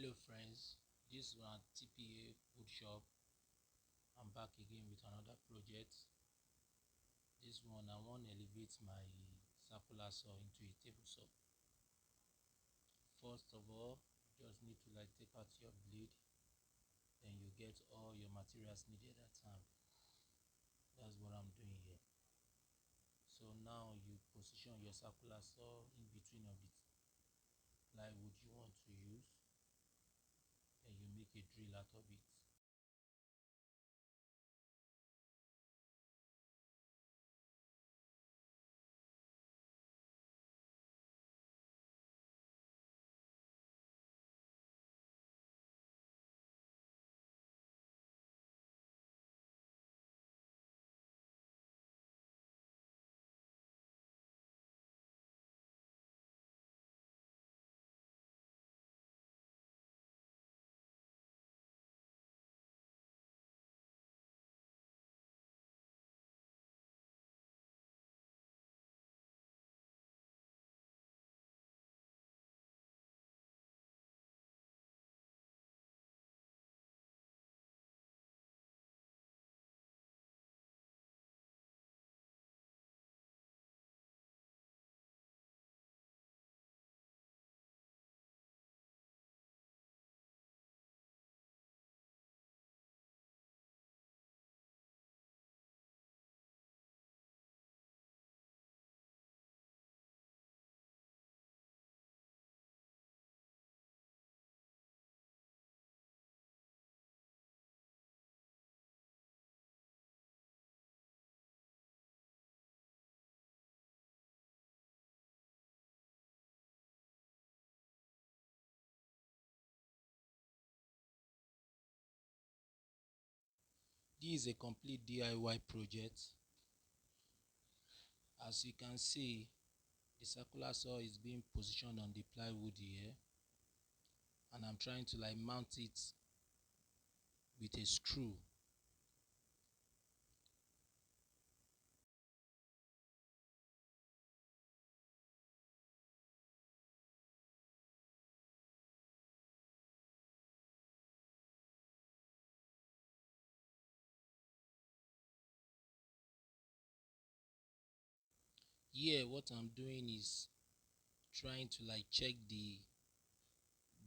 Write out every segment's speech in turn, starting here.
Hello friends, this is one tpawoodshop. I'm back again with another project. This one I want to elevate my circular saw into a table saw. First of all, you just need to take out your blade, then you get all your materials needed at hand. That's what I'm doing here. So now you position your circular saw in between of the plywood you want to use, then you make a drill out of it. This is a complete DIY project. As you can see, the circular saw is being positioned on the plywood here, and I'm trying to mount it with a screw. Here what I'm doing is trying to check the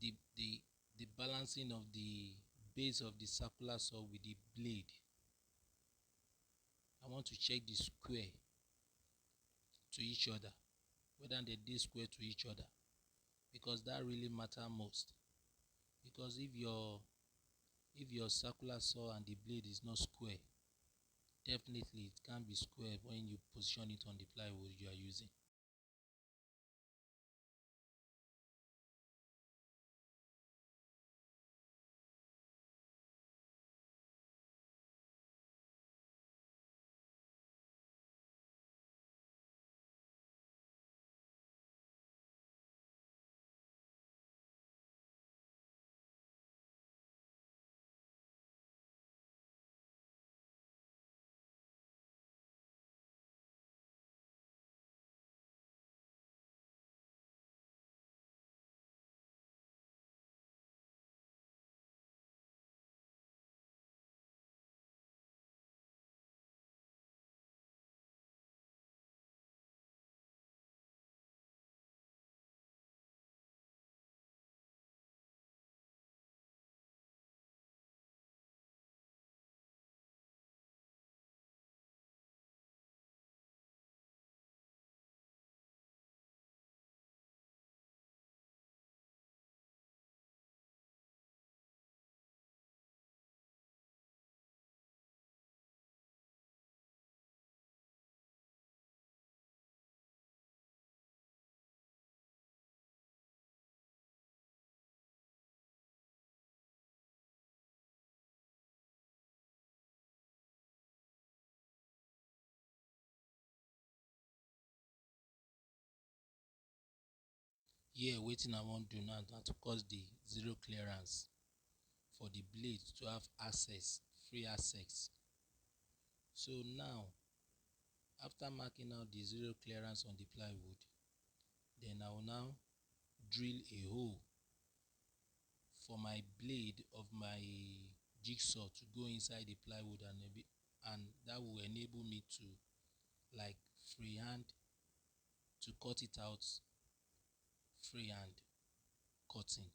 the the balancing of the base of the circular saw with the blade. I want to check the square to each other, whether they square to each other, because that really matters most. Because if your circular saw and the blade is not square, definitely it can't be square when you position it on the plywood you are using. Here waiting I want to do now to cause the zero clearance for the blade to have access, free access. So now, after marking out the zero clearance on the plywood, then I will now drill a hole for my blade of my jigsaw to go inside the plywood, and that will enable me to like freehand to cut it out, freehand cutting.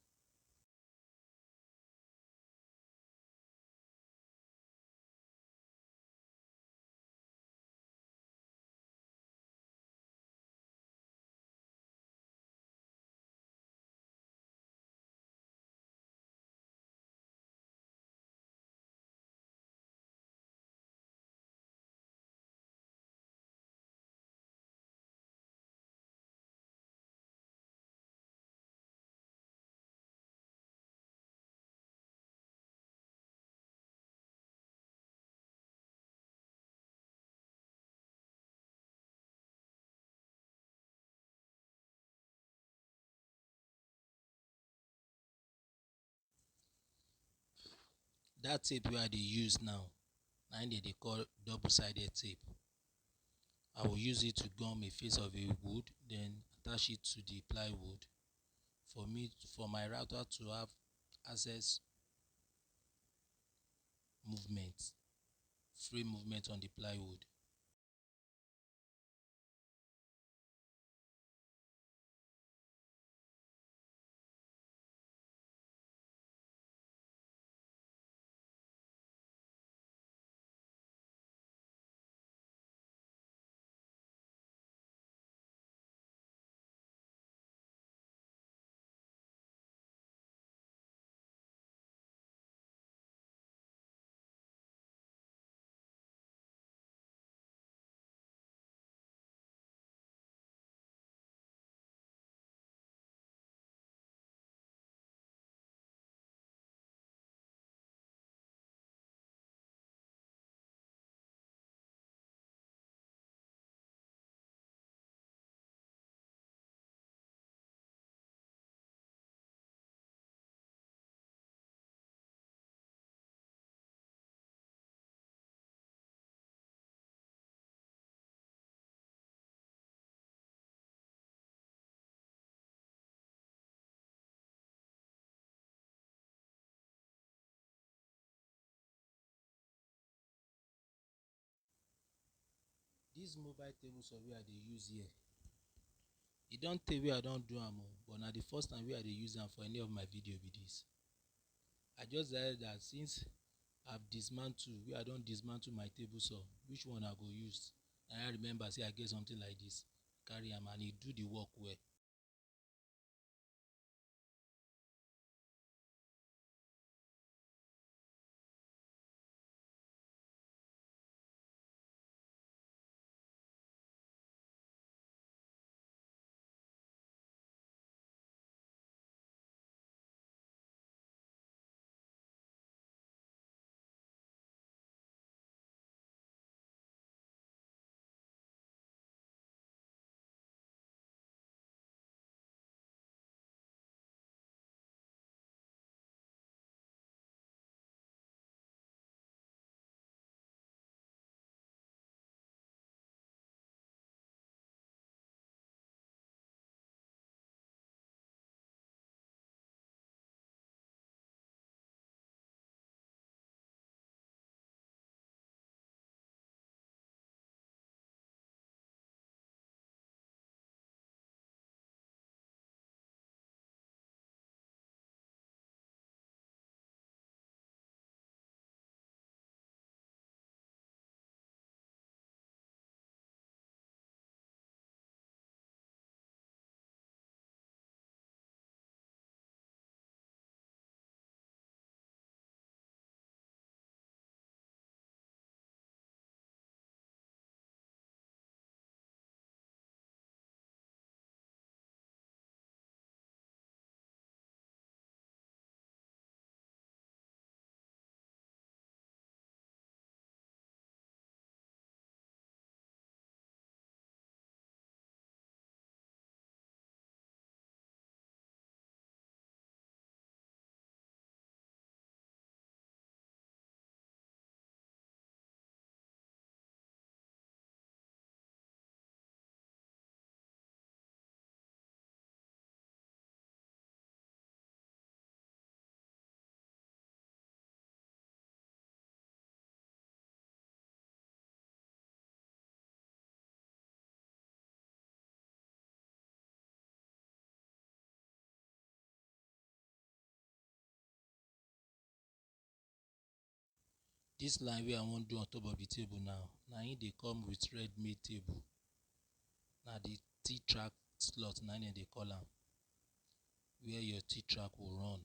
That tape where they use now, and they call double-sided tape. I will use it to gum a face of a wood, then attach it to the plywood for my router to have access movement, free movement on the plywood. This mobile table saw where they use here, e don tey wey I don do am o, but na the first time wey I dey use am for any of my video be this. I just decided that since I've dismantled, I don dismantle my table saw, which one I go use? And I remember say I get something like this, carry am, and e do the work well. This line wey I wan do on top of the table now, na im dey come with ready-made table. Na the T-track slot na dem dey call am, where your T-track will run.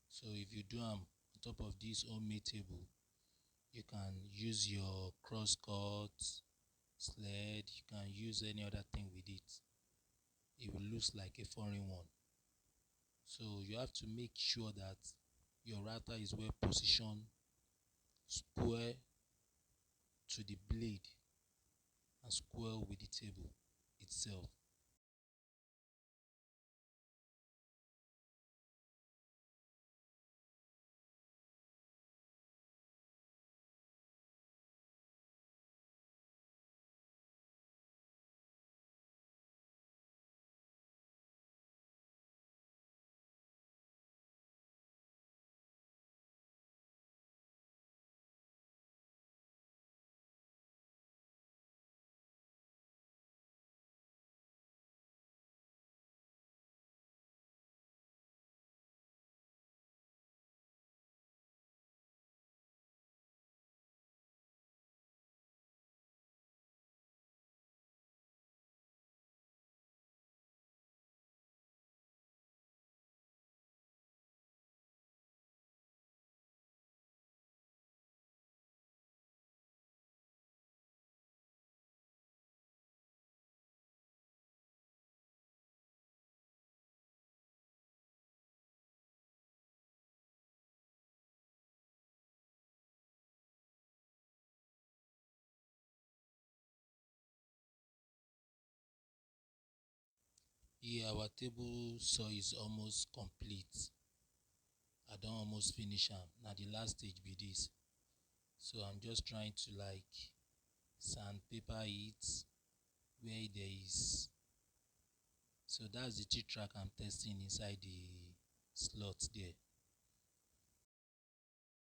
So if you do am on top of this homemade table, you can use your cross-cut, sled, you can use any other thing with it. It will look like a foreign one. So you have to make sure that your router is well positioned, square to the blade, and square with the table itself. Here our table saw is almost complete. I don't almost finish am. Now the last stage be this. So I'm just trying to like sandpaper it where there is. So that's the T-track I'm testing inside the slot there.